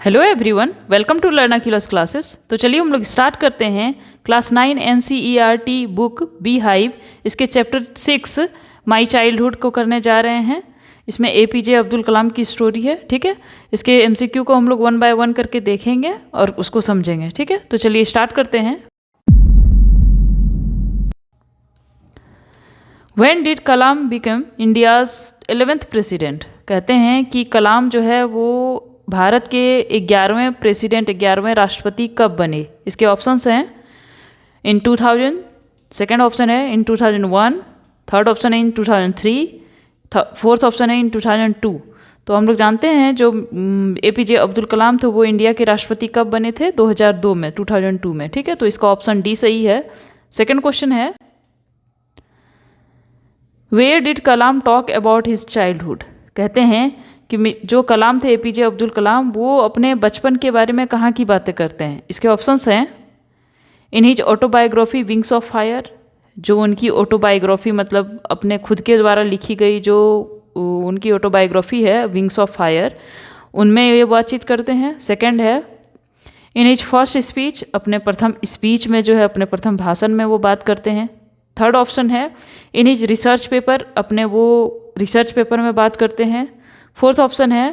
Hello everyone, welcome to learn Achilles classes. तो चलिए हम लोग स्टार्ट करते हैं class 9 NCERT book Beehive, इसके चैप्टर 6 माई चाइल्डहुड को करने जा रहे हैं। इसमें APJ अब्दुल कलाम की स्टोरी है, ठीक है। इसके MCQ को हम लोग 1 बाय 1 करके देखेंगे और उसको समझेंगे, ठीक है। तो चलिए स्टार्ट करते हैं। When did Kalam become India's 11th president? कहते हैं कि कलाम जो है वो भारत के 11वें प्रेसिडेंट, 11वें राष्ट्रपति कब बने। इसके ऑप्शंस हैं इन 2000, सेकेंड ऑप्शन है इन 2001, थर्ड ऑप्शन है इन 2003, फोर्थ ऑप्शन है इन 2002। तो हम लोग जानते हैं जो APJ अब्दुल कलाम थे वो इंडिया के राष्ट्रपति कब बने थे? 2002 में, 2002 में, ठीक है। तो इसका ऑप्शन डी सही है। सेकेंड क्वेश्चन है where did Kalam talk about his childhood? कहते हैं कि जो कलाम थे APJ अब्दुल कलाम वो अपने बचपन के बारे में कहाँ की बातें करते हैं। इसके ऑप्शंस हैं in his autobiography wings of fire, जो उनकी ऑटोबायोग्राफी मतलब अपने खुद के द्वारा लिखी गई जो उनकी ऑटोबायोग्राफी है विंग्स ऑफ फायर, उनमें ये बातचीत करते हैं। सेकंड है इन हिज फर्स्ट स्पीच, अपने प्रथम स्पीच में जो है अपने प्रथम भाषण में वो बात करते हैं। थर्ड ऑप्शन है इन हिज रिसर्च पेपर, अपने वो रिसर्च पेपर में बात करते हैं। फोर्थ ऑप्शन है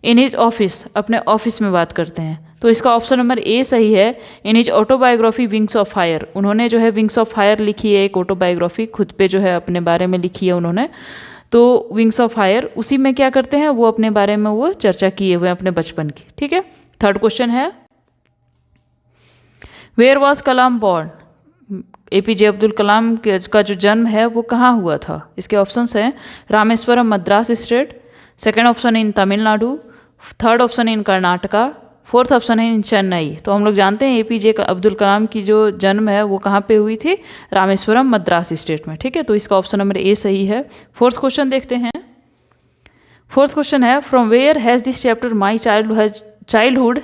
इन हिज ऑफिस, अपने ऑफिस में बात करते हैं। तो इसका ऑप्शन नंबर ए सही है, in his autobiography wings of fire. उन्होंने जो है विंग्स ऑफ फायर लिखी है, एक ऑटोबायोग्राफी खुद पे जो है अपने बारे में लिखी है उन्होंने। तो विंग्स ऑफ फायर उसी में क्या करते हैं वो अपने बारे में वो चर्चा किए हुए हैं अपने बचपन की, ठीक है। थर्ड क्वेश्चन है where was Kalam born? APJ Abdul Kalam का जो जन्म है वो कहाँ हुआ था। इसके ऑप्शंस हैं Rameswaram Madras state, second option in Tamil Nadu, third option in Karnataka, fourth option है इन चेन्नई। तो हम लोग जानते हैं APJ अब्दुल कलाम की जो जन्म है वो कहाँ पे हुई थी? रामेश्वरम मद्रास स्टेट में, ठीक है। तो इसका ऑप्शन नंबर ए सही है। फोर्थ क्वेश्चन देखते हैं। फोर्थ क्वेश्चन है from where has this chapter my childhood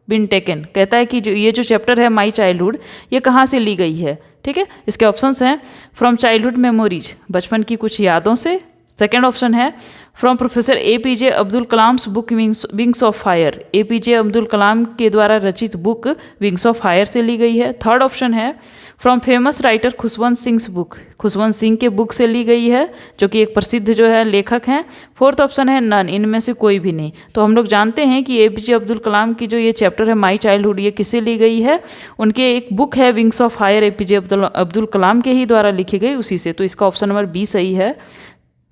been taken? कहता है कि ये जो चैप्टर है माई चाइल्डहुड ये कहाँ से ली गई है, ठीक है। इसके ऑप्शंस हैं फ्रॉम चाइल्डहुड मेमोरीज, बचपन की कुछ यादों से। सेकेंड ऑप्शन है from professor APJ Abdul Kalam's book wings of fire, APJ Abdul Kalam के द्वारा रचित बुक विंग्स ऑफ फायर से ली गई है। थर्ड ऑप्शन है from famous writer Khushwant Singh book, Khushwant Singh के बुक से ली गई है जो कि एक प्रसिद्ध जो है लेखक हैं। फोर्थ ऑप्शन है नन, इनमें से कोई भी नहीं। तो हम लोग जानते हैं कि APJ अब्दुल कलाम की जो ये चैप्टर है माई चाइल्डहुड ये किससे ली गई है? उनके एक बुक है wings of fire, APJ Abdul Kalam के ही द्वारा लिखी गई उसी से। तो इसका ऑप्शन नंबर बी सही है।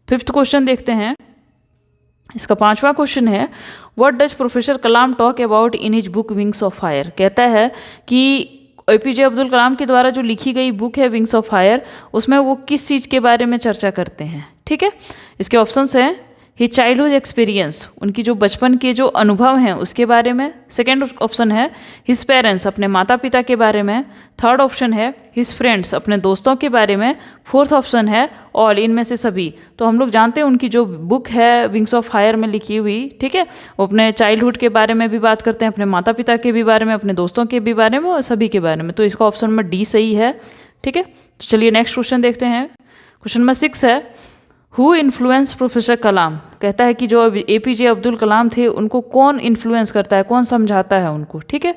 फिफ्थ क्वेश्चन देखते हैं। इसका पांचवा क्वेश्चन है what does professor Kalam talk about in his book wings of fire? कहता है कि APJ अब्दुल कलाम के द्वारा जो लिखी गई बुक है विंग्स ऑफ फायर उसमें वो किस चीज़ के बारे में चर्चा करते हैं, ठीक है। इसके ऑप्शंस हैं हिज चाइल्डहुड एक्सपीरियंस, उनकी जो बचपन के जो अनुभव हैं उसके बारे में। सेकेंड ऑप्शन है हिज पेरेंट्स, अपने माता पिता के बारे में। थर्ड ऑप्शन है हिज फ्रेंड्स, अपने दोस्तों के बारे में। फोर्थ ऑप्शन है ऑल, इनमें से सभी। तो हम लोग जानते हैं उनकी जो बुक है विंग्स ऑफ फायर में लिखी हुई, ठीक है, वो अपने चाइल्डहुड के बारे में भी बात करते हैं, अपने माता पिता के भी बारे में, अपने दोस्तों के भी बारे में और सभी के बारे में। तो इसका ऑप्शन नंबर डी सही है, ठीक है। तो चलिए नेक्स्ट क्वेश्चन देखते हैं। क्वेश्चन नंबर 6 है हु इन्फ्लुएंस प्रोफेसर कलाम? कहता है कि जो APJ अब्दुल कलाम थे उनको कौन इन्फ्लुएंस करता है, कौन समझाता है उनको, ठीक है।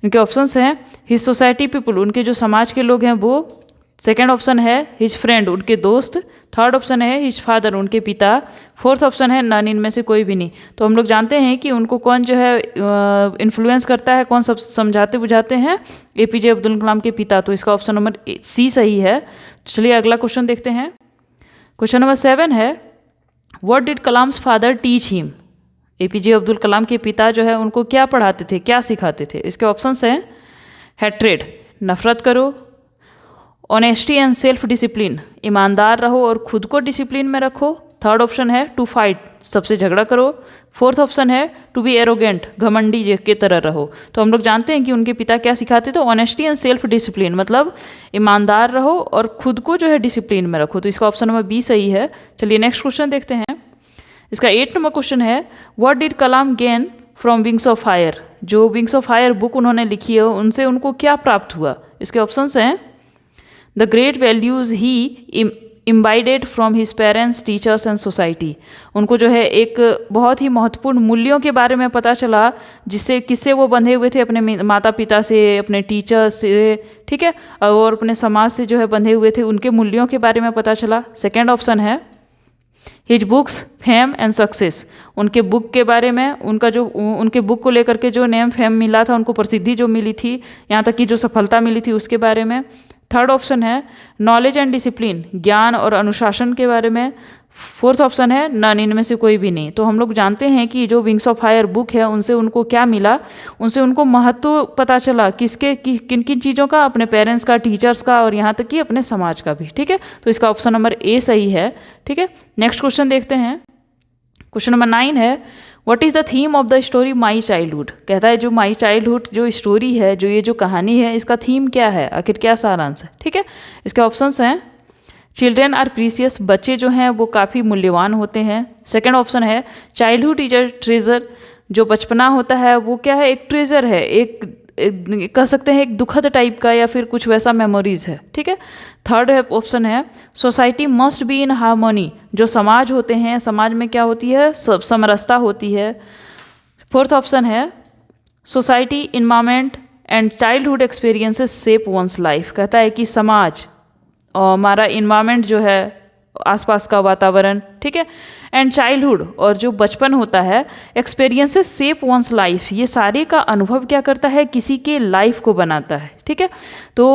इनके ऑप्शंस हैं हिज सोसाइटी पीपल, उनके जो समाज के लोग हैं वो। सेकेंड ऑप्शन है हिज फ्रेंड, उनके दोस्त। थर्ड ऑप्शन है हिज फादर, उनके पिता। फोर्थ ऑप्शन है नन, इनमें से कोई भी नहीं। तो हम लोग जानते हैं कि उनको कौन जो है इन्फ्लुएंस करता है, कौन सब समझाते बुझाते हैं? APJ अब्दुल कलाम के पिता। तो इसका ऑप्शन नंबर सी सही है। चलिए अगला क्वेश्चन देखते हैं। क्वेश्चन नंबर 7 है what did Kalam's father teach him? APJ Abdul Kalam के पिता जो है उनको क्या पढ़ाते थे, क्या सिखाते थे? इसके ऑप्शंस हैं हैट्रेड, नफरत करो। ऑनेस्टी एंड सेल्फ डिसिप्लिन, ईमानदार रहो और खुद को डिसिप्लिन में रखो। थर्ड ऑप्शन है टू फाइट, सबसे झगड़ा करो। फोर्थ ऑप्शन है टू बी एरोगेंट, घमंडी के तरह रहो। तो हम लोग जानते हैं कि उनके पिता क्या सिखाते थे? ऑनेस्टी एंड सेल्फ डिसिप्लिन, मतलब ईमानदार रहो और खुद को जो है डिसिप्लिन में रखो। तो इसका ऑप्शन नंबर बी सही है। चलिए नेक्स्ट क्वेश्चन देखते हैं। इसका 8 नंबर क्वेश्चन है what did Kalam gain from wings of fire? जो विंग्स ऑफ फायर बुक उन्होंने लिखी है उनसे उनको क्या प्राप्त हुआ? इसके ऑप्शंस हैं the great values he imbibed from his parents, teachers and society. उनको जो है एक बहुत ही महत्वपूर्ण मूल्यों के बारे में पता चला, जिससे किससे वो बंधे हुए थे, अपने माता पिता से, अपने टीचर्स से, ठीक है, और अपने समाज से जो है बंधे हुए थे, उनके मूल्यों के बारे में पता चला। सेकेंड ऑप्शन है his books fame and success, उनके बुक के बारे में, उनका जो उनके बुक को लेकर के जो नेम फेम मिला था, उनको प्रसिद्धि जो मिली थी, यहाँ तक कि जो सफलता मिली थी उसके बारे में। थर्ड ऑप्शन है नॉलेज एंड डिसिप्लिन, ज्ञान और अनुशासन के बारे में। फोर्थ ऑप्शन है नन, इनमें से कोई भी नहीं। तो हम लोग जानते हैं कि जो विंग्स ऑफ फायर बुक है, उनसे उनको क्या मिला, उनसे उनको महत्व पता चला, किसके किन किन चीज़ों का, अपने पेरेंट्स का, टीचर्स का, और यहाँ तक कि अपने समाज का भी, ठीक है। तो इसका ऑप्शन नंबर ए सही है, ठीक है। नेक्स्ट क्वेश्चन देखते हैं। क्वेश्चन नंबर 9 है what is the theme of the story my childhood. कहता है जो माई चाइल्डहुड जो स्टोरी है, जो ये जो कहानी है, इसका थीम क्या है, आखिर क्या सारांश है, ठीक है। इसके ऑप्शंस हैं चिल्ड्रेन आर प्रीसियस, बच्चे जो हैं वो काफ़ी मूल्यवान होते हैं। सेकेंड ऑप्शन है चाइल्डहुड इज अ ट्रेजर, जो बचपना होता है वो क्या है, एक ट्रेजर है, एक कह सकते हैं एक दुखद टाइप का, या फिर कुछ वैसा मेमोरीज है, ठीक है। थर्ड है ऑप्शन है society must be in harmony, जो समाज होते हैं, समाज में क्या होती है, सब समरसता होती है। फोर्थ ऑप्शन है society environment and childhood experiences shape one's life. कहता है कि समाज और हमारा इन्वायरमेंट जो है, आसपास का वातावरण, ठीक है, एंड चाइल्डहुड और जो बचपन होता है, एक्सपीरियंसेस शेप वंस लाइफ, ये सारे का अनुभव क्या करता है, किसी के लाइफ को बनाता है, ठीक है। तो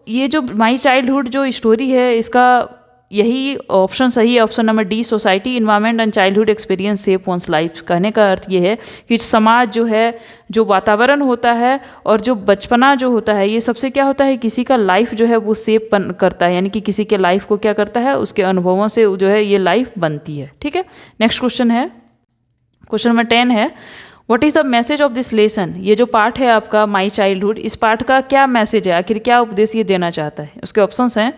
ये जो माई चाइल्डहुड जो स्टोरी है, इसका यही ऑप्शन सही है, option number D, society environment and childhood experience shape one's life. कहने का अर्थ ये है कि समाज जो है, जो वातावरण होता है और जो बचपना जो होता है, ये सबसे क्या होता है, किसी का लाइफ जो है वो शेप करता है, यानी कि किसी के लाइफ को क्या करता है, उसके अनुभवों से जो है ये लाइफ बनती है, ठीक है। नेक्स्ट क्वेश्चन है, क्वेश्चन नंबर 10 है what is the message of this lesson. ये जो पार्ट है आपका माई चाइल्डहुड, इस पार्ट का क्या मैसेज है, आखिर क्या उपदेश ये देना चाहता है। उसके ऑप्शंस हैं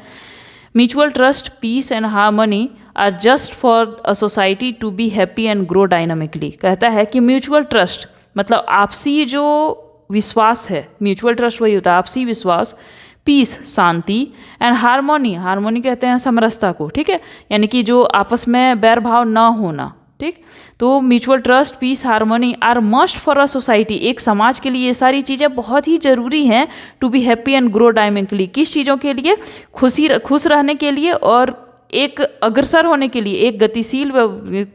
mutual trust, peace and harmony are just for a society to be happy and grow dynamically. कहता है कि म्यूचुअल ट्रस्ट मतलब आपसी जो विश्वास है, म्यूचुअल ट्रस्ट वही होता है आपसी विश्वास, पीस शांति, एंड हार्मोनी, हार्मोनी कहते हैं समरसता को, ठीक है, यानी कि जो आपस में बैर भाव ना होना, ठीक। तो mutual trust, peace, harmony are must for a society, एक समाज के लिए ये सारी चीज़ें बहुत ही ज़रूरी हैं, to be happy and grow dynamically. किस चीज़ों के लिए, खुश रहने के लिए और एक अग्रसर होने के लिए, एक गतिशील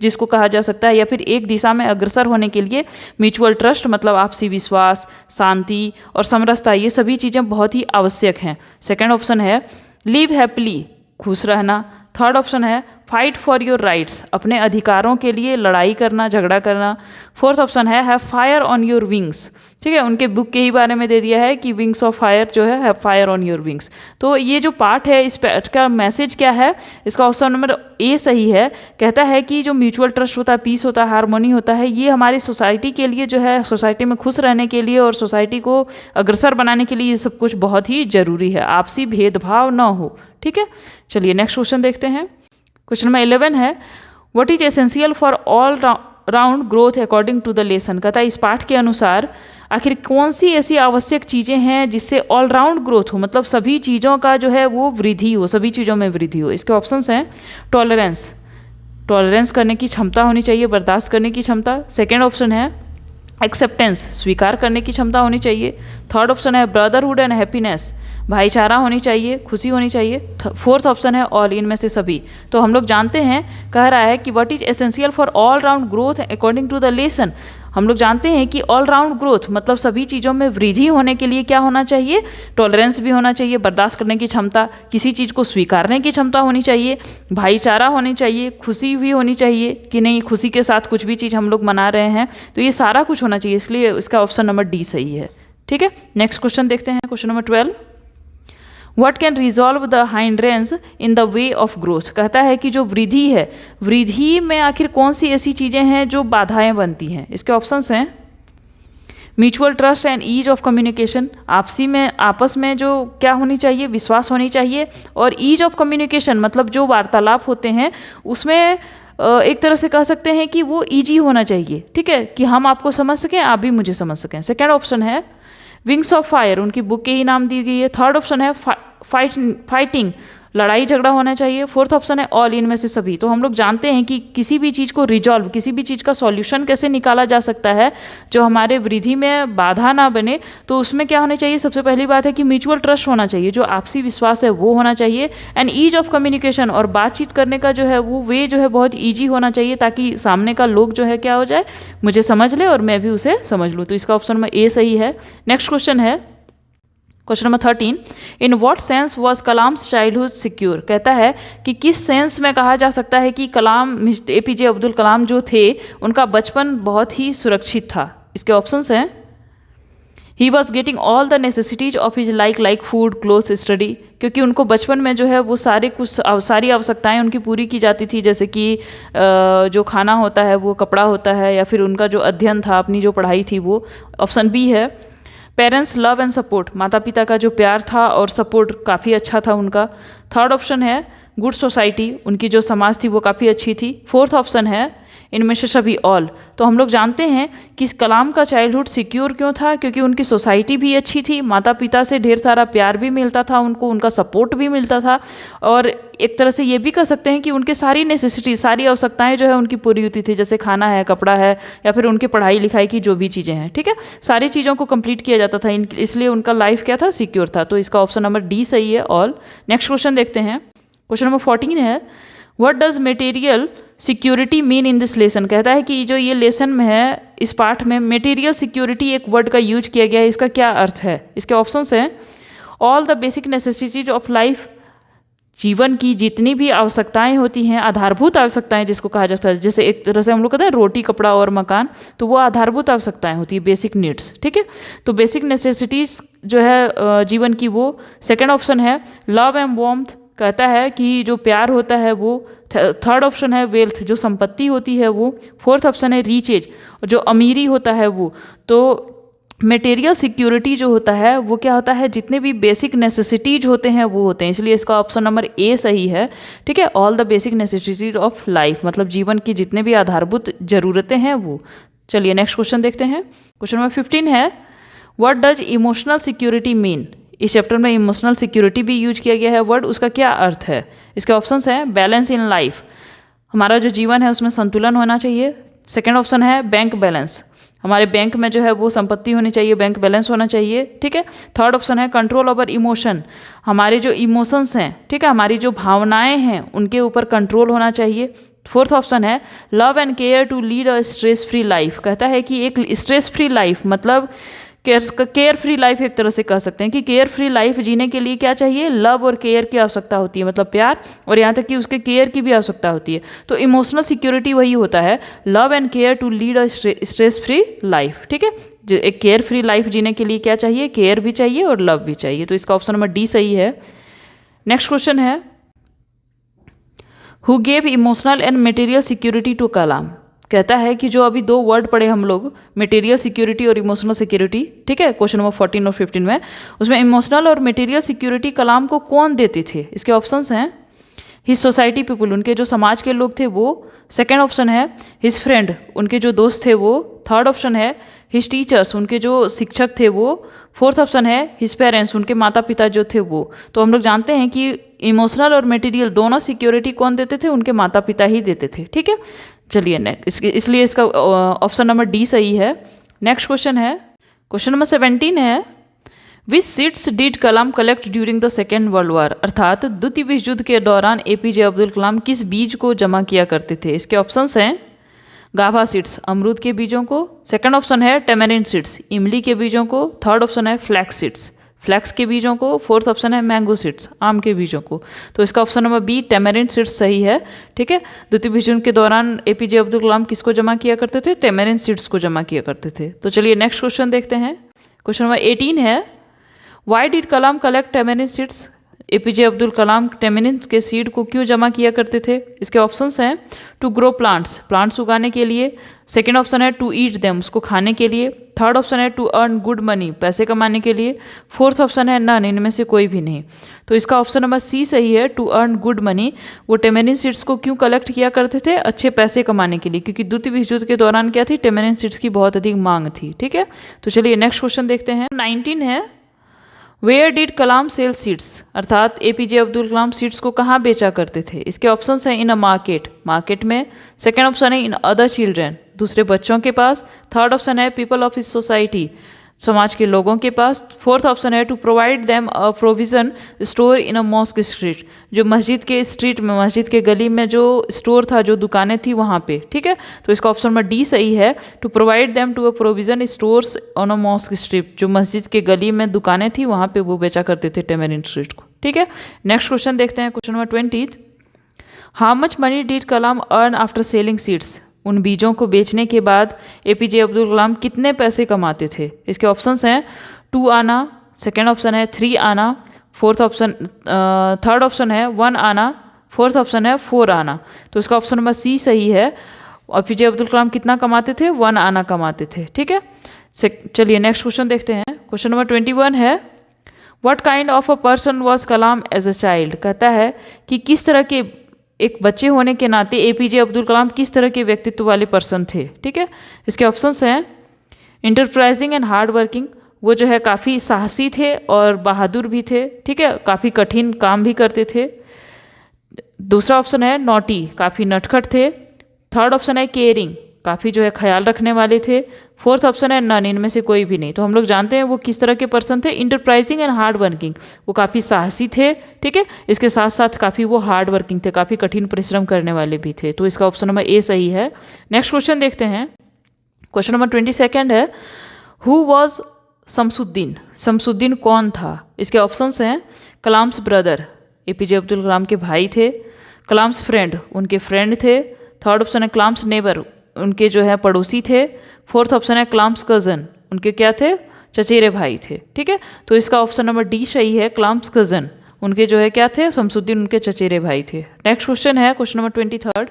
जिसको कहा जा सकता है, या फिर एक दिशा में अग्रसर होने के लिए म्यूचुअल ट्रस्ट मतलब आपसी विश्वास, शांति और समरसता, ये सभी चीज़ें बहुत ही आवश्यक हैं। सेकेंड ऑप्शन है लिव हैप्पीली, खुश रहना। थर्ड ऑप्शन है फाइट फॉर योर राइट्स, अपने अधिकारों के लिए लड़ाई करना, झगड़ा करना। फोर्थ ऑप्शन है have fire on your wings, ठीक है, उनके बुक के ही बारे में दे दिया है कि विंग्स ऑफ फायर जो है have fire on your wings. तो ये जो पार्ट है, इस पार्ट का मैसेज क्या है, इसका ऑप्शन नंबर ए सही है। कहता है कि जो म्यूचुअल ट्रस्ट होता है, पीस होता है, हार्मोनी होता है, ये हमारी सोसाइटी के लिए जो है, सोसाइटी में खुश रहने के लिए और सोसाइटी को अग्रसर बनाने के लिए ये सब कुछ बहुत ही ज़रूरी है, आपसी भेदभाव ना हो, ठीक है। चलिए नेक्स्ट क्वेश्चन देखते हैं। क्वेश्चन नंबर 11 है what is essential for all round growth according to the lesson. कहता है इस पाठ के अनुसार आखिर कौन सी ऐसी आवश्यक चीज़ें हैं जिससे ऑल राउंड ग्रोथ हो, मतलब सभी चीज़ों का जो है वो वृद्धि हो, सभी चीज़ों में वृद्धि हो। इसके ऑप्शंस हैं टॉलरेंस, टॉलरेंस करने की क्षमता होनी चाहिए, बर्दाश्त करने की क्षमता। सेकेंड ऑप्शन है एक्सेप्टेंस, स्वीकार करने की क्षमता होनी चाहिए। थर्ड ऑप्शन है ब्रदरहुड एंड हैप्पीनेस, भाईचारा होनी चाहिए, खुशी होनी चाहिए। फोर्थ ऑप्शन है ऑल, इनमें से सभी। तो हम लोग जानते हैं, कह रहा है कि what is essential for all round growth according to the lesson. हम लोग जानते हैं कि ऑल राउंड ग्रोथ मतलब सभी चीज़ों में वृद्धि होने के लिए क्या होना चाहिए, टॉलरेंस भी होना चाहिए, बर्दाश्त करने की क्षमता, किसी चीज़ को स्वीकारने की क्षमता होनी चाहिए, भाईचारा होनी चाहिए, खुशी भी होनी चाहिए कि नहीं खुशी के साथ कुछ भी चीज़ हम लोग मना रहे हैं, तो ये सारा कुछ होना चाहिए। इसलिए इसका ऑप्शन नंबर डी सही है, ठीक है। नेक्स्ट क्वेश्चन देखते हैं, question number 12 what can resolve the hindrance in the way of growth. कहता है कि जो वृद्धि है, वृद्धि में आखिर कौन सी ऐसी चीज़ें हैं जो बाधाएं बनती हैं। इसके ऑप्शंस हैं mutual trust and ease of communication, आपसी में आपस में जो क्या होनी चाहिए, विश्वास होनी चाहिए, और ईज ऑफ कम्युनिकेशन मतलब जो वार्तालाप होते हैं उसमें एक तरह से कह सकते हैं कि वो ईजी होना चाहिए, ठीक है, कि हम आपको समझ सकें, आप भी मुझे समझ सकें। सेकेंड ऑप्शन है विंग्स ऑफ फायर, उनकी बुक के ही नाम दी गई है। थर्ड ऑप्शन है फाइटिंग लड़ाई झगड़ा होना चाहिए। फोर्थ ऑप्शन है ऑल, इनमें से सभी। तो हम लोग जानते हैं कि किसी भी चीज़ को रिजॉल्व, किसी भी चीज़ का सॉल्यूशन कैसे निकाला जा सकता है जो हमारे वृद्धि में बाधा ना बने, तो उसमें क्या होना चाहिए? सबसे पहली बात है कि म्यूचुअल ट्रस्ट होना चाहिए, जो आपसी विश्वास है वो होना चाहिए। एंड ईज ऑफ कम्युनिकेशन, और बातचीत करने का जो है वो वे जो है बहुत ईजी होना चाहिए, ताकि सामने का लोग जो है क्या हो जाए, मुझे समझ ले और मैं भी उसे समझ लूँ। तो इसका ऑप्शन में ए सही है। नेक्स्ट क्वेश्चन है question number 13, in what sense was Kalam's childhood secure. कहता है कि किस सेंस में कहा जा सकता है कि कलाम, एपीजे अब्दुल कलाम जो थे उनका बचपन बहुत ही सुरक्षित था। इसके ऑप्शंस हैं, he was getting all the necessities of his like food, cloth, study. क्योंकि उनको बचपन में जो है वो सारी आवश्यकताएं उनकी पूरी की जाती थी, जैसे कि जो खाना होता है, वो कपड़ा होता है, या फिर उनका जो अध्ययन था, अपनी जो पढ़ाई थी वो। ऑप्शन बी है पेरेंट्स लव एंड सपोर्ट, माता पिता का जो प्यार था और सपोर्ट काफ़ी अच्छा था उनका। थर्ड ऑप्शन है गुड सोसाइटी, उनकी जो समाज थी वो काफ़ी अच्छी थी। फोर्थ ऑप्शन है इनमें से सभी ऑल। तो हम लोग जानते हैं कि कलाम का चाइल्डहुड सिक्योर क्यों था, क्योंकि उनकी सोसाइटी भी अच्छी थी, माता पिता से ढेर सारा प्यार भी मिलता था उनको, उनका सपोर्ट भी मिलता था, और एक तरह से ये भी कह सकते हैं कि उनके सारी नेसेसिटी, सारी आवश्यकताएं जो है उनकी पूरी होती थी, जैसे खाना है, कपड़ा है, या फिर उनके पढ़ाई लिखाई की जो भी चीज़ें हैं, ठीक है, सारी चीज़ों को कंप्लीट किया जाता था, इसलिए उनका लाइफ क्या था, सिक्योर था। तो इसका ऑप्शन नंबर डी सही है, ऑल। नेक्स्ट क्वेश्चन देखते हैं। क्वेश्चन नंबर 14 है, what does material security mean in this lesson. कहता है कि जो ये लेसन में है, इस पाठ में मटेरियल सिक्योरिटी एक वर्ड का यूज किया गया है, इसका क्या अर्थ है? इसके ऑप्शंस हैं, all the basic necessities of life, जीवन की जितनी भी आवश्यकताएं होती हैं, आधारभूत आवश्यकताएं जिसको कहा जाता है, जैसे एक तरह से हम लोग कहते हैं रोटी, कपड़ा और मकान, तो वो आधारभूत आवश्यकताएं होती है, बेसिक नीड्स, ठीक है। तो बेसिक नेसेसिटीज जो है जीवन की, वो। सेकेंड ऑप्शन है लव एंड वार्मथ, कहता है कि जो प्यार होता है वो। थर्ड ऑप्शन है वेल्थ, जो संपत्ति होती है वो। फोर्थ ऑप्शन है रिचेज, जो अमीरी होता है वो। तो मटेरियल सिक्योरिटी जो होता है वो क्या होता है, जितने भी बेसिक नेसेसिटीज होते हैं वो होते हैं, इसलिए इसका ऑप्शन नंबर ए सही है, ठीक है। All the basic necessities of life, मतलब जीवन की जितने भी आधारभूत जरूरतें हैं वो। चलिए नेक्स्ट क्वेश्चन देखते हैं। क्वेश्चन नंबर 15 है, what does emotional security mean. इस चैप्टर में इमोशनल सिक्योरिटी भी यूज किया गया है वर्ड, उसका क्या अर्थ है? इसके ऑप्शंस हैं, बैलेंस इन लाइफ, हमारा जो जीवन है उसमें संतुलन होना चाहिए। सेकेंड ऑप्शन है बैंक बैलेंस, हमारे बैंक में जो है वो संपत्ति होनी चाहिए, बैंक बैलेंस होना चाहिए, ठीक है। थर्ड ऑप्शन है कंट्रोल ओवर इमोशन, हमारे जो इमोशंस हैं, ठीक है, हमारी जो भावनाएं हैं उनके ऊपर कंट्रोल होना चाहिए। फोर्थ ऑप्शन है love and care to lead a stress free life, कहता है कि एक स्ट्रेस फ्री लाइफ, मतलब केयर फ्री लाइफ एक तरह से कह सकते हैं कि केयर फ्री लाइफ जीने के लिए क्या चाहिए, लव और केयर की आवश्यकता होती है, मतलब प्यार, और यहाँ तक कि उसके केयर की भी आवश्यकता होती है। तो इमोशनल सिक्योरिटी वही होता है, love and care to lead a stress free life, ठीक है। एक केयर फ्री लाइफ जीने के लिए क्या चाहिए, केयर भी चाहिए और लव भी चाहिए। तो इसका ऑप्शन नंबर डी सही है। नेक्स्ट क्वेश्चन है, who gave emotional and material security to Kalam. कहता है कि जो अभी दो वर्ड पढ़े हम लोग, मटेरियल सिक्योरिटी और इमोशनल सिक्योरिटी, ठीक है, क्वेश्चन नंबर 14 और 15 में, उसमें इमोशनल और मटेरियल सिक्योरिटी कलाम को कौन देते थे? इसके ऑप्शंस हैं, हिज सोसाइटी पीपुल, उनके जो समाज के लोग थे वो। सेकेंड ऑप्शन है हिज फ्रेंड, उनके जो दोस्त थे वो। थर्ड ऑप्शन है हिज टीचर्स, उनके जो शिक्षक थे वो। फोर्थ ऑप्शन है हिज पेरेंट्स, उनके माता पिता जो थे वो। तो हम लोग जानते हैं कि इमोशनल और मटेरियल दोनों सिक्योरिटी कौन देते थे, उनके माता पिता ही देते थे, ठीक है। चलिए नेक्स्ट, इसलिए इसका ऑप्शन नंबर डी सही है। नेक्स्ट क्वेश्चन है, क्वेश्चन नंबर 17 है, which seeds did Kalam collect during the second world war, अर्थात द्वितीय विश्व युद्ध के दौरान एपीजे अब्दुल कलाम किस बीज को जमा किया करते थे? इसके ऑप्शंस हैं, गाभा सीड्स, अमरूद के बीजों को। सेकंड ऑप्शन है टेमेरिंड सीड्स, इमली के बीजों को। थर्ड ऑप्शन है फ्लैक्स सीड्स, फ्लैक्स के बीजों को। फोर्थ ऑप्शन है मैंगो सीड्स, आम के बीजों को। तो इसका ऑप्शन नंबर बी टेमेरिंड सीड्स सही है, ठीक है। द्वितीय विश्व युद्ध के दौरान एपीजे अब्दुल कलाम किसको जमा किया करते थे? टेमेरिंड सीड्स को जमा किया करते थे। तो चलिए नेक्स्ट क्वेश्चन देखते हैं। क्वेश्चन नंबर 18 है, why did Kalam collect tamarind seeds, APJ Abdul Kalam tamarind के सीड को क्यों जमा किया करते थे? इसके ऑप्शंस हैं, टू ग्रो प्लांट्स, प्लांट्स उगाने के लिए। सेकेंड ऑप्शन है टू ईट देम, उसको खाने के लिए। थर्ड ऑप्शन है टू अर्न गुड मनी, पैसे कमाने के लिए। फोर्थ ऑप्शन है नन, इनमें से कोई भी नहीं। तो इसका ऑप्शन नंबर सी सही है, टू अर्न गुड मनी। वो टेमेरिंड सीड्स को क्यों कलेक्ट किया करते थे? अच्छे पैसे कमाने के लिए, क्योंकि द्वितीय विश्व युद्ध के दौरान क्या थी, टेमेरिंड सीड्स की बहुत अधिक मांग थी, ठीक है। तो चलिए नेक्स्ट क्वेश्चन देखते हैं। 19 है, where did Kalam sell seeds, अर्थात एपीजे अब्दुल कलाम सीड्स को कहाँ बेचा करते थे? इसके ऑप्शंस हैं इन अ मार्केट, मार्केट में। सेकेंड ऑप्शन है इन अदर चिल्ड्रेन, दूसरे बच्चों के पास। थर्ड ऑप्शन है पीपल ऑफ हिज सोसाइटी, समाज के लोगों के पास। फोर्थ ऑप्शन है to provide them a provision store in a mosque street, जो मस्जिद के स्ट्रीट में, मस्जिद के गली में जो स्टोर था, जो दुकानें थी वहाँ पे। ठीक है, तो इसका ऑप्शन नंबर डी सही है, to provide them to a provision stores on a mosque street, जो मस्जिद के गली में दुकानें थी वहाँ पे वो बेचा करते थे टेमेरिन स्ट्रीट को। ठीक है, नेक्स्ट क्वेश्चन देखते हैं, question number 20। How much money did Kalam earn after selling seeds, उन बीजों को बेचने के बाद एपीजे अब्दुल कलाम कितने पैसे कमाते थे? इसके ऑप्शंस हैं 2 आना, सेकेंड ऑप्शन है 3 आना, थर्ड ऑप्शन है 1 आना, फोर्थ ऑप्शन है 4 आना। तो इसका ऑप्शन नंबर सी सही है। एपीजे अब्दुल कलाम कितना कमाते थे? 1 आना कमाते थे। ठीक है, चलिए नेक्स्ट क्वेश्चन देखते हैं, क्वेश्चन नंबर 21 है, what kind of a person was Kalam as a child, कहता है कि किस तरह के, एक बच्चे होने के नाते एपीजे अब्दुल कलाम किस तरह के व्यक्तित्व वाले पर्सन थे? ठीक है, इसके ऑप्शंस हैं इंटरप्राइजिंग एंड हार्ड वर्किंग, वो जो है काफ़ी साहसी थे और बहादुर भी थे। ठीक है, काफ़ी कठिन काम भी करते थे। दूसरा ऑप्शन है नॉटी, काफ़ी नटखट थे। थर्ड ऑप्शन है केयरिंग, काफ़ी जो है ख्याल रखने वाले थे। फोर्थ ऑप्शन है नन, इनमें से कोई भी नहीं। तो हम लोग जानते हैं वो किस तरह के पर्सन थे, इंटरप्राइजिंग एंड हार्ड वर्किंग, वो काफ़ी साहसी थे। ठीक है, इसके साथ साथ काफ़ी वो हार्ड वर्किंग थे, काफ़ी कठिन परिश्रम करने वाले भी थे। तो इसका ऑप्शन नंबर ए सही है। नेक्स्ट क्वेश्चन देखते हैं, क्वेश्चन नंबर 22 है, हु वॉज शमसुद्दीन, शमसुद्दीन कौन था? इसके ऑप्शंस हैं Kalam's brother, APJ Abdul Kalam के भाई थे। कलाम्स फ्रेंड, उनके फ्रेंड थे। थर्ड ऑप्शन है कलाम्स नेबर, उनके जो है पड़ोसी थे। फोर्थ ऑप्शन है कलाम्स कज़न, उनके क्या थे? चचेरे भाई थे। ठीक है, तो इसका ऑप्शन नंबर डी सही है, कलाम्स कज़न, उनके जो है क्या थे? शमसुद्दीन उनके चचेरे भाई थे। नेक्स्ट क्वेश्चन है, question number 23,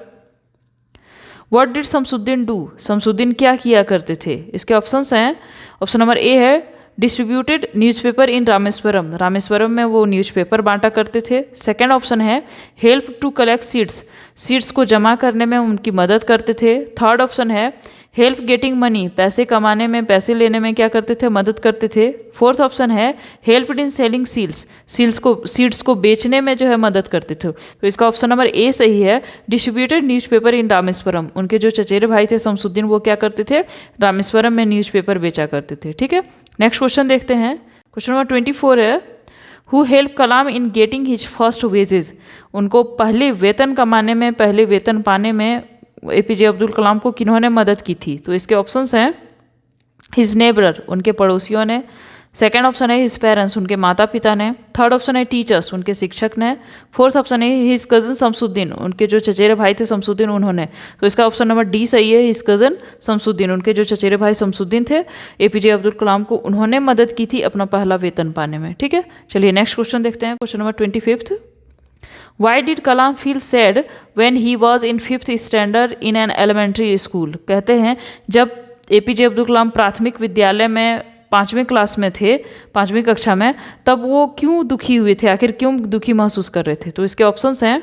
what did Shamsuddin do, Shamsuddin क्या किया करते थे? इसके ऑप्शंस हैं, ऑप्शन नंबर ए है distributed newspaper in Rameswaram, Rameswaram में वो न्यूज़पेपर बांटा करते थे। सेकेंड ऑप्शन है help to collect seeds, seeds को जमा करने में उनकी मदद करते थे। थर्ड ऑप्शन है हेल्प गेटिंग मनी, पैसे कमाने में, पैसे लेने में क्या करते थे? मदद करते थे। फोर्थ ऑप्शन है help in selling seals, seeds को बेचने में जो है मदद करते थे। तो इसका ऑप्शन नंबर ए सही है, डिस्ट्रीब्यूटेड न्यूज़पेपर इन रामेश्वरम, उनके जो चचेरे भाई थे शमसुद्दीन, वो क्या करते थे? रामेश्वरम में न्यूज़पेपर बेचा करते थे। ठीक है, नेक्स्ट क्वेश्चन देखते हैं, क्वेश्चन नंबर 24 है, who help Kalam in getting his first wages, उनको पहले वेतन कमाने में, पहले वेतन पाने में एपीजे अब्दुल कलाम को किन्होंने मदद की थी? तो इसके ऑप्शंस हैं हिज नेबर, उनके पड़ोसियों ने। सेकेंड ऑप्शन है हिज पेरेंट्स, उनके माता पिता ने। थर्ड ऑप्शन है टीचर्स, उनके शिक्षक ने। फोर्थ ऑप्शन है हिज कज़न शमसुद्दीन, उनके जो चचेरे भाई थे शमसुद्दीन, उन्होंने। तो इसका ऑप्शन नंबर डी सही है, हिज कज़न शमसुद्दीन, उनके जो चचेरे भाई शमसुद्दीन थे, एपीजे अब्दुल कलाम को उन्होंने मदद की थी अपना पहला वेतन पाने में। ठीक है, चलिए नेक्स्ट क्वेश्चन देखते हैं, question number 25, why did Kalam feel sad when he was in 5th standard in an elementary school, कहते हैं जब एपीजे अब्दुल कलाम प्राथमिक विद्यालय में 5वीं क्लास में थे, 5वीं कक्षा में, तब वो क्यों दुखी हुए थे, आखिर क्यों दुखी महसूस कर रहे थे? तो इसके ऑप्शंस हैं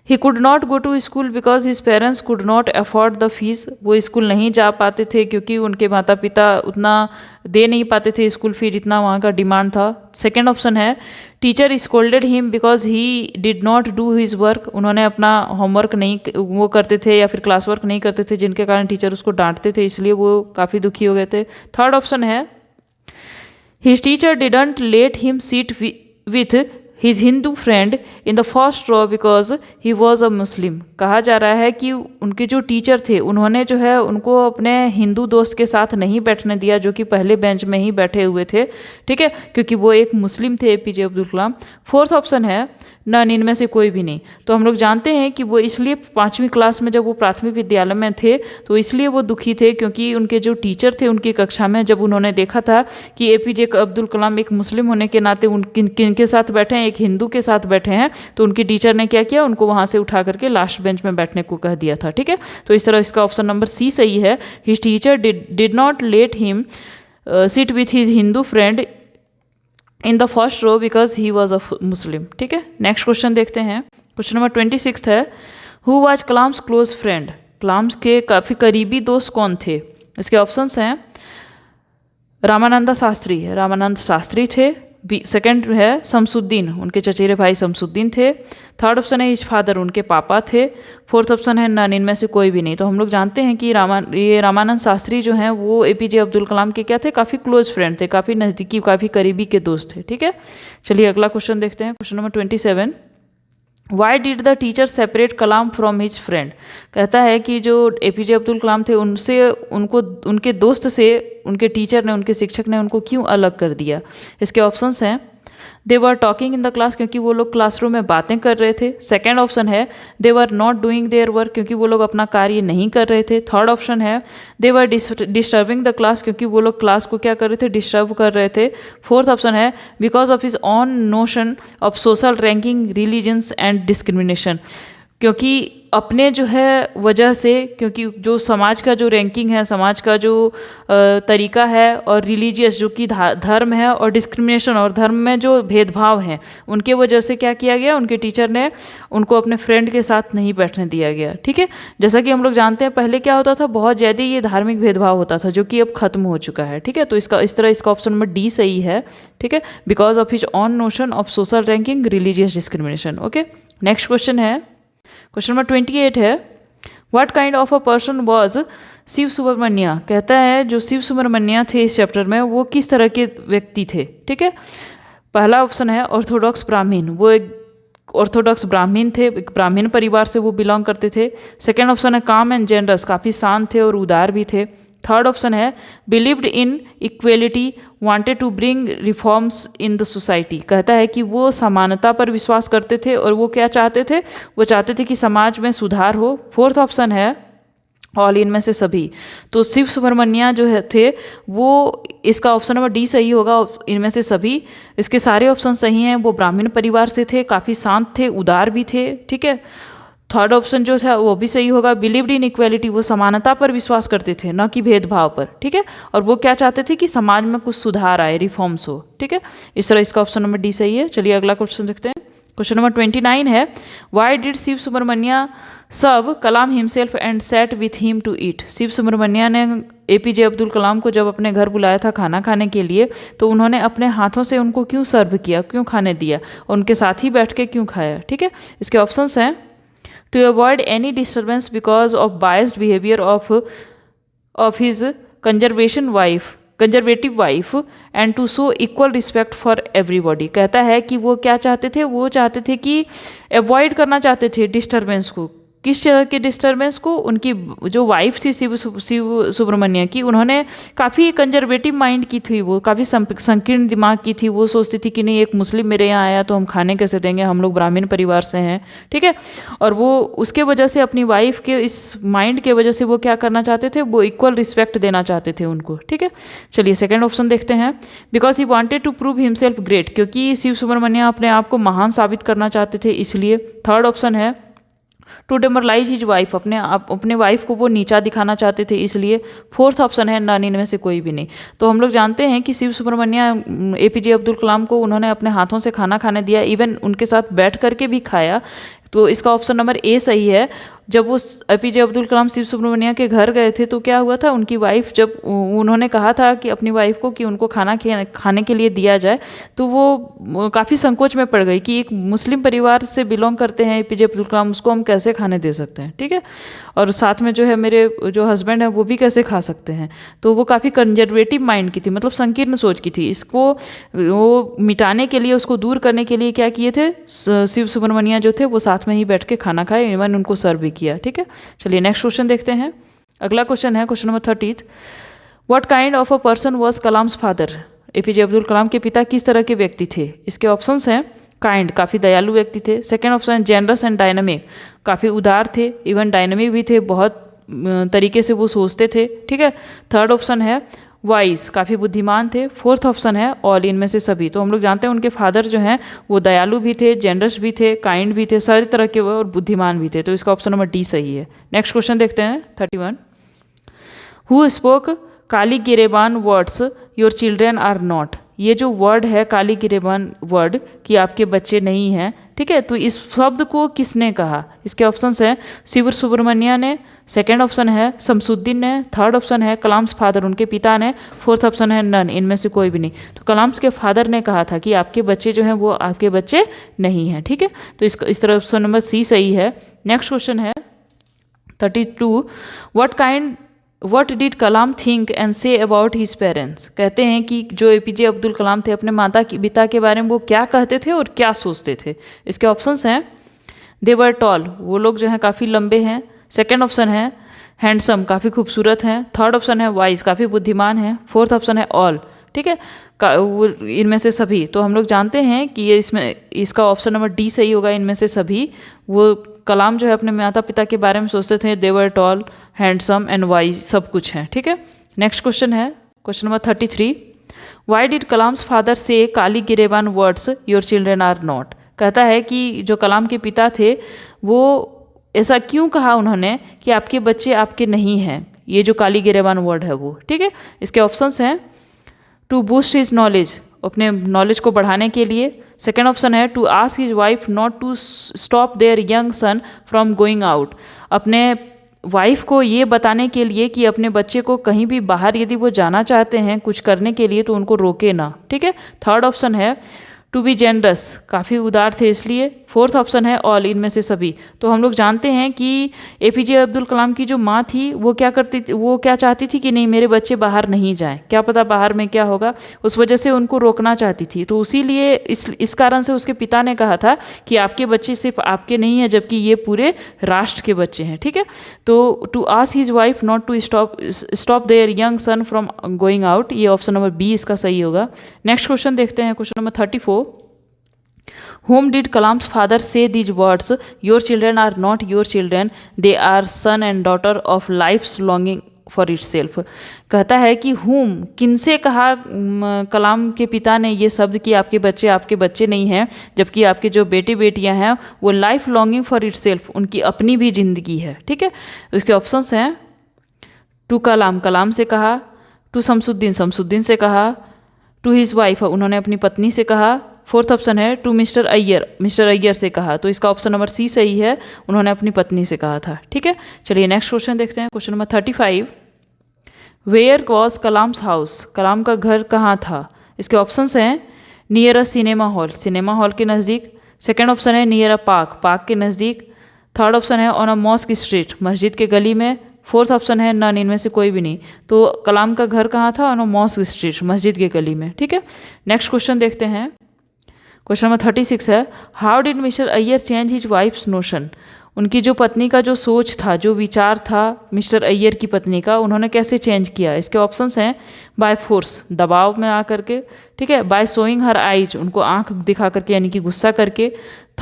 he could not go to school because his parents could not afford the fees, वो स्कूल नहीं जा पाते थे क्योंकि उनके माता पिता उतना दे नहीं पाते थे स्कूल फी जितना वहाँ का डिमांड था। सेकेंड ऑप्शन है teacher scolded him because he did not do his work, उन्होंने अपना होमवर्क नहीं वो करते थे या फिर क्लास वर्क नहीं करते थे, जिनके कारण टीचर उसको डांटते थे, इसलिए वो काफ़ी दुखी हो गए थे। थर्ड ऑप्शन है his teacher didn't let him seat with his Hindu friend in the first row because he was a Muslim, कहा जा रहा है कि उनके जो टीचर थे उन्होंने जो है उनको अपने हिंदू दोस्त के साथ नहीं बैठने दिया जो कि पहले बेंच में ही बैठे हुए थे। ठीक है, क्योंकि वो एक मुस्लिम थे एपीजे अब्दुल कलाम। फोर्थ ऑप्शन है नन, इनमें से कोई भी नहीं। तो हम लोग जानते हैं कि वो इसलिए 5वीं क्लास में जब वो प्राथमिक विद्यालय में थे तो इसलिए वो दुखी थे क्योंकि उनके जो टीचर थे उनकी कक्षा में जब उन्होंने देखा था कि एपीजे अब्दुल कलाम एक मुस्लिम होने के नाते किनके साथ बैठे हैं, एक हिंदू के साथ बैठे हैं, तो उनकी टीचर ने क्या किया, उनको वहाँ से उठा करके लास्ट बेंच में बैठने को कह दिया था। ठीक है, तो इस तरह इसका ऑप्शन नंबर सी सही है, his teacher did not let him sit with his Hindu friend in the first row because he was a Muslim. ठीक है, नेक्स्ट क्वेश्चन देखते हैं, क्वेश्चन नंबर 26 है who was Kalam's close friend, Kalam's के काफ़ी करीबी दोस्त कौन थे? इसके ऑप्शंस हैं रामानंद शास्त्री, रामानंद शास्त्री थे। सेकंड है शमसुद्दीन, उनके चचेरे भाई शमसुद्दीन थे। थर्ड ऑप्शन है हिज फादर, उनके पापा थे। फोर्थ ऑप्शन है नन, इनमें से कोई भी नहीं। तो हम लोग जानते हैं कि ये रामानंद शास्त्री जो हैं वो एपीजे अब्दुल कलाम के क्या थे, काफ़ी क्लोज फ्रेंड थे, काफ़ी नज़दीकी, काफ़ी करीबी के दोस्त थे। ठीक है, चलिए अगला क्वेश्चन देखते हैं। Question number 27, why did the teacher separate Kalam from his friend. कहता है कि जो एपीजे अब्दुल कलाम थे उनसे उनके दोस्त से उनके टीचर ने, उनके शिक्षक ने उनको क्यों अलग कर दिया। इसके ऑप्शंस हैं, they were talking in the class, क्योंकि वो लोग क्लासरूम में बातें कर रहे थे। सेकेंड ऑप्शन है they were not doing their work, क्योंकि वो लोग अपना कार्य नहीं कर रहे थे। थर्ड ऑप्शन है they were disturbing the class, क्योंकि वो लोग क्लास को क्या कर रहे थे, डिस्टर्ब कर रहे थे। फोर्थ ऑप्शन है because of his own notion of social ranking, religions and discrimination, क्योंकि अपने जो है वजह से, क्योंकि जो समाज का जो रैंकिंग है, समाज का जो तरीका है, और रिलीजियस जो कि धर्म है, और डिस्क्रिमिनेशन और धर्म में जो भेदभाव हैं, उनके वजह से क्या किया गया, उनके टीचर ने उनको अपने फ्रेंड के साथ नहीं बैठने दिया गया। ठीक है, जैसा कि हम लोग जानते हैं पहले क्या होता था, बहुत ज़्यादा ये धार्मिक भेदभाव होता था, जो कि अब खत्म हो चुका है। ठीक है, तो इसका ऑप्शन नंबर डी सही है। ठीक है, because of his own notion of social ranking, religious discrimination. Okay, next question है, क्वेश्चन नंबर 28 है, what kind of a person was Shiv Subramanya. कहता है जो शिव सुब्रमण्य थे इस चैप्टर में, वो किस तरह के व्यक्ति थे। ठीक है, पहला ऑप्शन है ऑर्थोडॉक्स ब्राह्मण, वो एक ऑर्थोडॉक्स ब्राह्मण थे, एक ब्राह्मण परिवार से वो बिलोंग करते थे। सेकेंड ऑप्शन है काम एंड जेनरस, काफ़ी शांत थे और उदार भी थे। थर्ड ऑप्शन है believed in equality, wanted to bring reforms in the society. कहता है कि वो समानता पर विश्वास करते थे और वो क्या चाहते थे, वो चाहते थे कि समाज में सुधार हो। फोर्थ ऑप्शन है ऑल, इनमें से सभी। तो शिव सुब्रमण्य जो है थे वो, इसका ऑप्शन नंबर डी सही होगा, इनमें से सभी। इसके सारे ऑप्शन सही हैं। वो ब्राह्मण परिवार से थे, काफ़ी शांत थे, उदार भी थे। ठीक है, थर्ड ऑप्शन जो था वो भी सही होगा, बिलीव्ड इन इक्वेलिटी, वो समानता पर विश्वास करते थे, न कि भेदभाव पर। ठीक है, और वो क्या चाहते थे कि समाज में कुछ सुधार आए, रिफॉर्म्स हो। ठीक है, इस तरह इसका ऑप्शन नंबर डी सही है। चलिए अगला क्वेश्चन देखते हैं। क्वेश्चन नंबर 29 है, why did Shiv Subramanya serve Kalam himself and sat with him to eat. Shiv Subramanya ने एपीजे अब्दुल कलाम को जब अपने घर बुलाया था खाना खाने के लिए, तो उन्होंने अपने हाथों से उनको क्यों सर्व किया, क्यों खाने दिया, और उनके साथ ही बैठ के क्यों खाया। ठीक है, इसके ऑप्शंस हैं, to avoid any disturbance because of biased behavior of his conservative wife and to show equal respect for everybody। कहता है कि वो क्या चाहते थे, वो चाहते थे कि अवॉइड करना चाहते थे डिस्टर्बेंस को। किस तरह के डिस्टर्बेंस को, उनकी जो वाइफ थी शिव सुब्रमण्य की, उन्होंने काफ़ी कंजर्वेटिव माइंड की थी, वो काफ़ी संकीर्ण दिमाग की थी। वो सोचती थी कि नहीं, एक मुस्लिम मेरे यहाँ आया तो हम खाने कैसे देंगे, हम लोग ब्राह्मण परिवार से हैं। ठीक है, और वो उसके वजह से, अपनी वाइफ के इस माइंड के वजह से वो क्या करना चाहते थे, वो इक्वल रिस्पेक्ट देना चाहते थे उनको। ठीक है, चलिए सेकेंड ऑप्शन देखते हैं, because he wanted to prove himself great, क्योंकि शिव सुब्रमण्य अपने आप को महान साबित करना चाहते थे, इसलिए। थर्ड ऑप्शन है टू डेमोरलाइज हिज वाइफ, अपने वाइफ को वो नीचा दिखाना चाहते थे, इसलिए। फोर्थ ऑप्शन है नन, इनमें से कोई भी नहीं। तो हम लोग जानते हैं कि शिव सुब्रमण्य एपीजे अब्दुल कलाम को उन्होंने अपने हाथों से खाना खाने दिया, इवन उनके साथ बैठ करके भी खाया। तो इसका ऑप्शन नंबर ए सही है। जब वो एपीजे अब्दुल कलाम शिव सुब्रमण्य के घर गए थे, तो क्या हुआ था, उनकी वाइफ, जब उन्होंने कहा था कि अपनी वाइफ को कि उनको खाने के लिए दिया जाए, तो वो काफ़ी संकोच में पड़ गई कि एक मुस्लिम परिवार से बिलोंग करते हैं एपीजे अब्दुल कलाम, उसको हम कैसे खाने दे सकते हैं। ठीक है, और साथ में जो है मेरे जो हस्बैंड है वो भी कैसे खा सकते हैं। तो वो काफ़ी कंजर्वेटिव माइंड की थी, मतलब संकीर्ण सोच की थी। इसको वो मिटाने के लिए, उसको दूर करने के लिए क्या किए थे, शिव सुब्रमण्य जो थे वो साथ में ही बैठ के खाना खाए, इवन उनको सर्व भी किया। ठीक है, चलिए नेक्स्ट क्वेश्चन देखते हैं। अगला क्वेश्चन है question number 30, what kind of a person was Kalam's father. APJ Abdul Kalam के पिता किस तरह के व्यक्ति थे। इसके ऑप्शंस हैं, काइंड, काफ़ी दयालु व्यक्ति थे। सेकेंड ऑप्शन है जेनरस एंड डायनामिक, काफ़ी उदार थे, इवन डायनामिक भी थे, बहुत तरीके से वो सोचते थे। ठीक है, थर्ड ऑप्शन है वाइज, काफ़ी बुद्धिमान थे। फोर्थ ऑप्शन है ऑल, इनमें से सभी। तो हम लोग जानते हैं उनके फादर जो हैं वो दयालु भी थे, जेनरस भी थे, काइंड भी थे, सारी तरह के वो, और बुद्धिमान भी थे। तो इसका ऑप्शन नंबर डी सही है। नेक्स्ट क्वेश्चन देखते हैं 31, हु स्पोक काली गिरेबान words your children are not. ये जो वर्ड है काली गिरेबान वर्ड, कि आपके बच्चे नहीं हैं, ठीक है, तो इस शब्द को किसने कहा? इसके ऑप्शंस हैं शिव सुब्रमण्या ने, सेकेंड ऑप्शन है शमसुद्दीन ने, थर्ड ऑप्शन है कलाम्स फादर उनके पिता ने, फोर्थ ऑप्शन है नन, इनमें से कोई भी नहीं। तो कलाम्स के फादर ने कहा था कि आपके बच्चे जो हैं वो आपके बच्चे नहीं हैं। ठीक है, तो इस तरह ऑप्शन नंबर सी सही है। नेक्स्ट क्वेश्चन है 32, what did Kalam think and say about his parents? कहते हैं कि जो एपीजे अब्दुल कलाम थे अपने माता पिता के बारे में वो क्या कहते थे और क्या सोचते थे? इसके ऑप्शंस हैं दे वर टॉल, वो लोग जो हैं काफ़ी लंबे हैं। सेकेंड ऑप्शन है हैंडसम, काफ़ी खूबसूरत हैं। थर्ड ऑप्शन है वाइज, काफ़ी बुद्धिमान हैं। फोर्थ ऑप्शन है ऑल, ठीक है, वो इनमें से सभी। तो हम लोग जानते हैं कि ये इसका ऑप्शन नंबर डी सही होगा, इनमें से सभी। वो कलाम जो है अपने माता पिता के बारे में सोचते थे, they were tall, handsome and wise, सब कुछ है। ठीक है, नेक्स्ट क्वेश्चन है question number 33, why did Kalam's father say Khalil गिरेबान words your children are not? कहता है कि जो कलाम के पिता थे वो ऐसा क्यों कहा उन्होंने कि आपके बच्चे आपके नहीं हैं, ये जो काली गिरेबान वर्ड है वो। ठीक है, इसके ऑप्शंस हैं टू बूस्ट हिज नॉलेज, अपने नॉलेज को बढ़ाने के लिए। सेकेंड ऑप्शन है to ask his wife not to stop their young son from going out, अपने वाइफ को ये बताने के लिए कि अपने बच्चे को कहीं भी बाहर यदि वो जाना चाहते हैं कुछ करने के लिए तो उनको रोके ना। ठीक है, थर्ड ऑप्शन है टू बी जेनरस, काफ़ी उदार थे इसलिए। फोर्थ ऑप्शन है ऑल, इनमें से सभी। तो हम लोग जानते हैं कि एपीजे अब्दुल कलाम की जो माँ थी वो क्या करती थी, वो क्या चाहती थी कि नहीं मेरे बच्चे बाहर नहीं जाएं, क्या पता बाहर में क्या होगा, उस वजह से उनको रोकना चाहती थी। तो उसीलिए इस कारण से उसके पिता ने कहा था कि आपके बच्चे सिर्फ आपके नहीं हैं जबकि ये पूरे राष्ट्र के बच्चे हैं। ठीक है, तो to ask his wife not to stop their young son from going out, ये ऑप्शन नंबर बी इसका सही होगा। नेक्स्ट क्वेश्चन देखते हैं, question number 34, Whom did Kalam's father say these words? Your children are not your children, they are son and daughter of life's longing for itself. कहता है कि whom, किनसे कहा कलाम के पिता ने ये शब्द कि आपके बच्चे नहीं हैं जबकि आपके जो बेटे बेटियां हैं वो लाइफ लॉन्गिंग फॉर इटसेल्फ, उनकी अपनी भी जिंदगी है। ठीक है, इसके ऑप्शंस हैं टू कलाम से कहा, टू शमसुद्दीन से कहा, टू हिज वाइफ, उन्होंने अपनी पत्नी से कहा। फोर्थ ऑप्शन है टू मिस्टर अय्यर से कहा। तो इसका ऑप्शन नंबर सी सही है, उन्होंने अपनी पत्नी से कहा था। ठीक है, चलिए नेक्स्ट क्वेश्चन देखते हैं, question number 35, where was Kalam's house? Kalam का घर कहाँ था? इसके ऑप्शंस हैं नियर अ सिनेमा हॉल के नज़दीक। सेकेंड ऑप्शन है नियर अ पार्क के नज़दीक। थर्ड ऑप्शन है ऑन अ मॉस्क स्ट्रीट, मस्जिद के गली में। फोर्थ ऑप्शन है नन, इनमें से कोई भी नहीं। तो कलाम का घर कहाँ था? ऑन अ मॉस्क स्ट्रीट, मस्जिद के गली में। ठीक है, नेक्स्ट क्वेश्चन देखते हैं, क्वेश्चन नंबर 36 है, how did mister Iyer change his wives notion? उनकी जो पत्नी का जो सोच था, जो विचार था मिस्टर अय्यर की पत्नी का, उन्होंने कैसे चेंज किया? इसके ऑप्शंस हैं बाय फोर्स, दबाव में आकर के। ठीक है, बाय शोइंग हर आइज, उनको आंख दिखा करके यानी कि गुस्सा करके।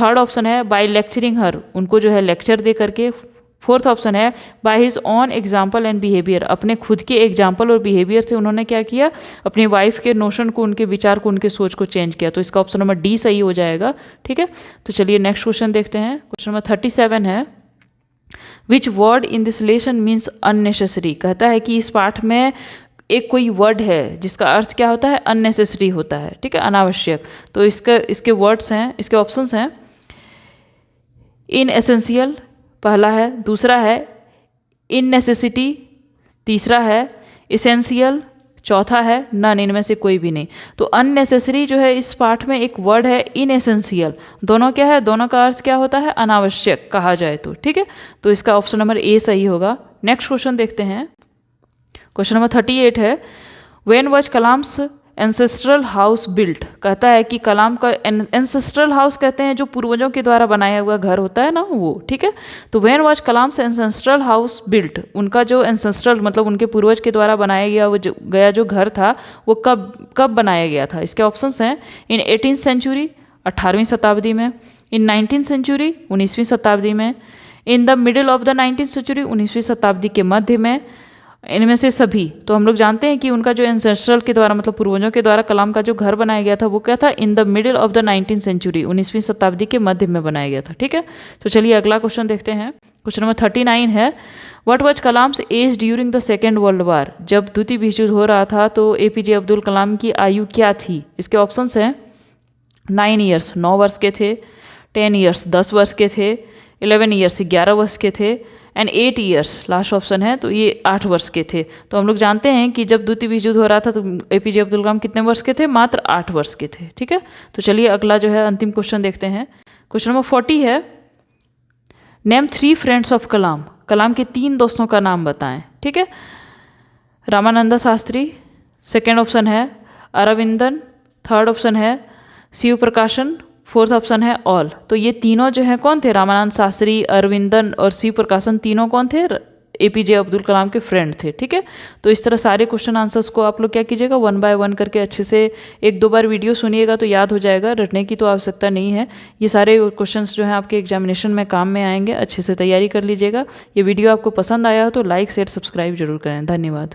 थर्ड ऑप्शन है बाय लेक्चरिंग हर, उनको जो है लेक्चर दे करके। फोर्थ ऑप्शन है by his on example and behaviour, अपने खुद के एग्जाम्पल और बिहेवियर से उन्होंने क्या किया, अपनी वाइफ के नोशन को, उनके विचार को, उनके सोच को चेंज किया। तो इसका ऑप्शन नंबर डी सही हो जाएगा। ठीक है, तो चलिए नेक्स्ट क्वेश्चन देखते हैं, क्वेश्चन नंबर 37 है, which word in this lesson means unnecessary? कहता है कि इस पाठ में एक कोई वर्ड है जिसका अर्थ क्या होता है? अननेसेसरी होता है। ठीक है, अनावश्यक। तो इसके वर्ड्स हैं, इसके ऑप्शंस हैं इन एसेंशियल, पहला है। दूसरा है इन नेसेसिटी, तीसरा है इसेंशियल, चौथा है नन, इनमें से कोई भी नहीं। तो अननेसेसरी जो है इस पाठ में एक वर्ड है इन एसेंशियल, दोनों क्या है, दोनों का अर्थ क्या होता है? अनावश्यक कहा जाए तो। ठीक है, तो इसका ऑप्शन नंबर ए सही होगा। नेक्स्ट क्वेश्चन देखते हैं, क्वेश्चन नंबर 38 है, when was Kalam's ancestral house built? कहता है कि कलाम का एंसेस्ट्रल हाउस कहते हैं जो पूर्वजों के द्वारा बनाया हुआ घर होता है ना वो। ठीक है, तो when was Kalam's ancestral house built? उनका जो एंसेस्ट्रल मतलब उनके पूर्वज के द्वारा बनाया गया जो घर था वो कब बनाया गया था? इसके ऑप्शंस हैं इन 18th सेंचुरी, 18वीं शताब्दी में, इन 19th सेंचुरी, 19वीं शताब्दी में, in the middle of the 19th century, 19वीं शताब्दी के मध्य में, इनमें से सभी। तो हम लोग जानते हैं कि उनका जो एंसेस्ट्रल के द्वारा मतलब पूर्वजों के द्वारा कलाम का जो घर बनाया गया था वो क्या था? In the middle of the 19th century, 19वीं शताब्दी के मध्य में बनाया गया था। ठीक है, तो चलिए अगला क्वेश्चन देखते हैं, क्वेश्चन नंबर 39 है, what was Kalam's age during the second world war? जब द्वितीय विश्व युद्ध हो रहा था तो एपीजे अब्दुल कलाम की आयु क्या थी? इसके ऑप्शंस हैं 9 ईयर्स, 9 वर्ष के थे। 10 ईयर्स 10 वर्ष के थे, 11 ईयर्स 11 वर्ष के थे, एंड 8 ईयर्स लास्ट ऑप्शन है, तो ये 8 वर्ष के थे। तो हम लोग जानते हैं कि जब द्वितीय विश्व युद्ध हो रहा था तो एपीजे अब्दुल कलाम कितने वर्ष के थे? मात्र 8 वर्ष के थे। ठीक है, तो चलिए अगला जो है अंतिम क्वेश्चन देखते हैं। क्वेश्चन नंबर 40 है, नेम 3 फ्रेंड्स ऑफ कलाम। कलाम के 3 दोस्तों का नाम बताएं। ठीक है, रामानंद शास्त्री, सेकेंड ऑप्शन है अरविंदन, थर्ड ऑप्शन है शिव प्रकाशन, फोर्थ ऑप्शन है ऑल। तो ये तीनों जो है कौन थे? रामानंद शास्त्री, अरविंदन और शिव प्रकाशन, तीनों कौन थे? एपीजे अब्दुल कलाम के फ्रेंड थे। ठीक है, तो इस तरह सारे क्वेश्चन आंसर्स को आप लोग क्या कीजिएगा, 1 बाय 1 करके अच्छे से 1-2 बार वीडियो सुनिएगा तो याद हो जाएगा, रटने की तो आवश्यकता नहीं है। ये सारे क्वेश्चंस जो हैं आपके एग्जामिनेशन में काम में आएंगे, अच्छे से तैयारी कर लीजिएगा। ये वीडियो आपको पसंद आया हो तो लाइक शेयर सब्सक्राइब जरूर करें। धन्यवाद।